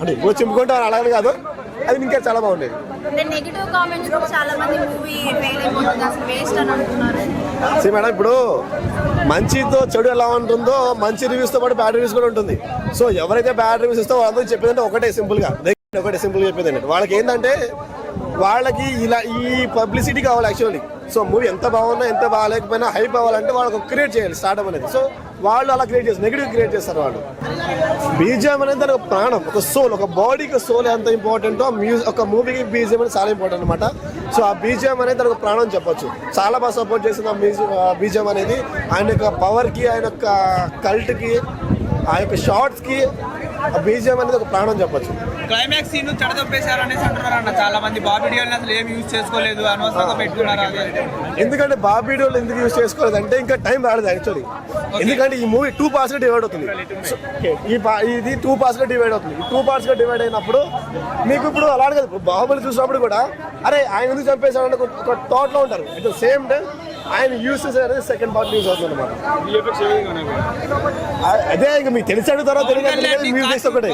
అంటే ఇప్పుడు చింపుకుంటే అలాగే కాదు, అది ఇంకా చాలా బాగుండేది. నెగటివ్ కామెంట్స్ కూడా చాలా మంది మూవీ ఫెయిల్ అయిపోతుంది, అసలు వేస్ట్ అని అంటున్నారు. సరే మేడం, ఇప్పుడు మంచితో చెడు ఎలా ఉంటుందో మంచి రివ్యూస్తో పాటు బ్యాడ్ రివ్యూస్ కూడా ఉంటుంది. సో ఎవరైతే బ్యాడ్ రివ్యూస్ ఇస్తారో వాళ్ళతో చెప్పేదంటే ఒకటే సింపుల్గా చెప్పేది వాళ్ళకి ఏంటంటే వాళ్ళకి ఇలా ఈ పబ్లిసిటీ కావాలి యాక్చువల్లీ. సో మూవీ ఎంత బాగున్నా ఎంత బాగాలేకపోయినా హైప్ అవ్వాలంటే వాళ్ళకి క్రియేట్ చేయాలి స్టార్ట్అప్ అనేది. సో వాళ్ళు అలా క్రియేట్ చేస్తారు, నెగిటివ్ క్రియేట్ చేస్తారు వాళ్ళు. బీజిఎం అనేది దాని ఒక ప్రాణం, ఒక సోల్, ఒక బాడీకి సోల్ ఎంత ఇంపార్టెంటో ఒక మూవీకి బీజిఎం అనేది చాలా ఇంపార్టెంట్ అనమాట. సో ఆ బీజిఎం అనేది దాని ఒక ప్రాణం చెప్పొచ్చు. చాలా బాగా సపోర్ట్ చేసింది బీజిఎం అనేది. ఆయన యొక్క పవర్కి, ఆయన యొక్క కల్ట్కి, ఆ యొక్క షార్ట్స్కి ఆ బీజిఎం అనేది ఒక ప్రాణం చెప్పొచ్చు. క్లైమాక్స్ సీన్ చెడదొప్పేశారు అనేసి అంటున్నారు అన్న చాలా మంది. బాబీ డియోల్ని అసలు ఏం యూజ్ చేసుకోలేదు, అనవసరంగా పెట్టుకున్నారు. ఎందుకంటే బాబీ డియోల్ ఎందుకు యూజ్ చేసుకోలేదు అంటే ఇంకా టైం రాలేదు యాక్చువల్లీ. ఎందుకంటే ఈ మూవీ 2 parts గా డివైడ్ అవుతుంది. ఇది 2 parts గా డివైడ్ అవుతుంది. 2 parts గా డివైడ్ అయినప్పుడు మీకు ఇప్పుడు అలాగే కదా, బాహుబలి చూసినప్పుడు కూడా అరే ఆయన ఎందుకు చంపేశారంటే ఒక థాట్ లో ఉంటారు. అట్ ద సేమ్ టైం ఆయన యూస్ చేసేది సెకండ్ పార్ట్ యూజ్ అవుతుంది అనమాట. అదే ఇంకా మీకు తెలిసి అడుగుతారో తెలియదు, మ్యూజిక్ ఒకటే.